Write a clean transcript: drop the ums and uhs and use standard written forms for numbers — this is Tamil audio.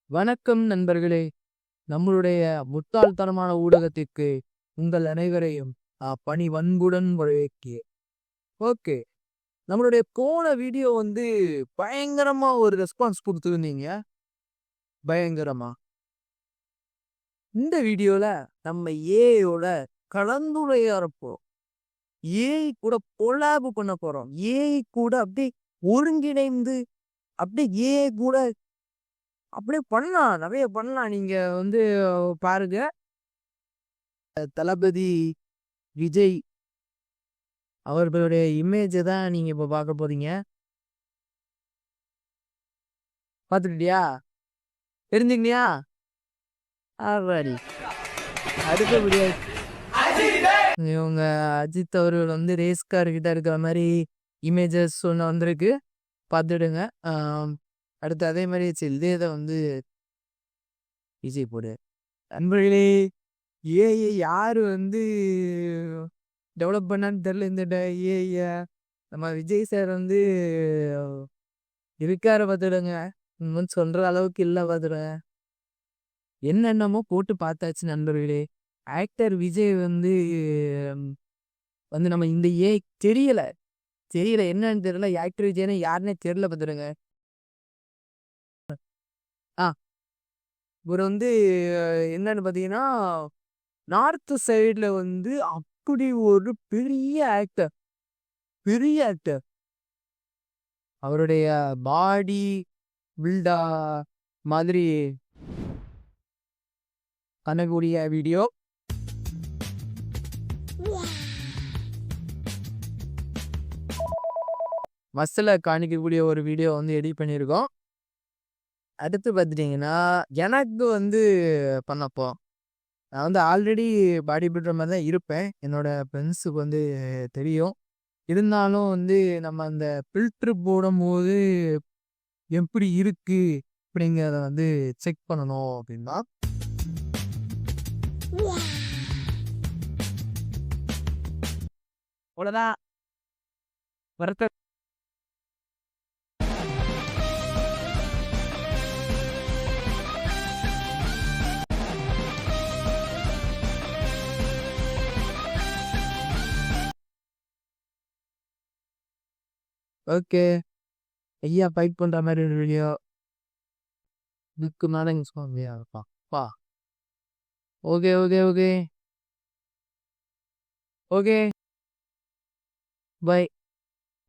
வணக்கம் நண்பர்களே. நம்மளுடைய முட்டாள்தனமான ஊடகத்திற்கு உங்கள் அனைவரையும் பணிவன்புடன் வரவேற்கிறேன். ஓகே. நம்மளுடைய போன வீடியோ வந்து பயங்கரமா ஒரு ரெஸ்பான்ஸ் குடுத்திருந்தீங்க. பயங்கரமா. இந்த வீடியோல நம்ம ஏஐயோட கலந்துரையாட போறோம். ஏஐ கூட கொலாப் பண்ண போறோம். ஏஐ கூட அப்படியே ஒருங்கிணைந்து அப்படியே ஏஐ கூட அப்படியே பண்ணலாம். நெறைய பண்ணலாம். நீங்க வந்து பாருங்க. தளபதி விஜய் அவர்களுடைய இமேஜ தான் நீங்க இப்ப பார்க்க போறீங்க. பார்த்துக்கிட்டியா? தெரிஞ்சுக்கினியா? ஆல்ரெடி. அடுத்தபடியா இவங்க அஜித் அவர்கள் வந்து ரேஸ் கார் கிட்ட இருக்கிற மாரி இமேஜஸ் ஒண்ணு வந்திருக்கு. பார்த்துடுங்க. அடுத்து அதே மாரி இதே இத வந்து விஜய் போடு. நண்பர்களே, ஏஐ யாரு வந்து டெவலப் பண்ணான்னு தெரியல. இந்த ஏஐய நம்ம விஜய் சார் வந்து இருக்காரு பார்த்துடுங்க. இன்னும் சொல்ற அளவுக்கு இல்ல பார்த்துடுங்க. என்னென்னமோ போட்டு பார்த்தாச்சு நண்பர்களே. ஆக்டர் விஜய் வந்து வந்து நம்ம இந்த ஏஐ தெரியல. என்னன்னு தெரியல. ஆக்டர் விஜய்னா யாருன்னே தெரியல பார்த்துடுங்க. ஆ இவரு வந்து என்னன்னு பார்த்தீங்கன்னா, நார்த் சைடுல வந்து அப்படி ஒரு பெரிய ஆக்டர். அவருடைய பாடி பில்டா மாதிரி பண்ணக்கூடிய வீடியோ. மஸ்ல காணிக்கக்கூடிய ஒரு வீடியோ வந்து எடிட் பண்ணியிருக்கோம். அடுத்து பார்த்துட்டிங்கன்னா, எனக்கு வந்து பண்ணப்போ நான் வந்து ஆல்ரெடி பாடி பில்டர் மாரி தான் இருப்பேன். என்னோட ஃப்ரெண்ட்ஸுக்கு வந்து தெரியும். இருந்தாலும் வந்து நம்ம அந்த ஃபில்டர் போடும்போது எப்படி இருக்கு அப்படிங்கிறத வந்து செக் பண்ணணும் அப்படின்னா, அவ்வளோதான். வருத்த ஓகே. ஐயா ஃபைட் பண்ற மாரி ஒரு வீடியோ. இதுக்கு மேல இங்க சொல்லியா பா. ஓகே. பை.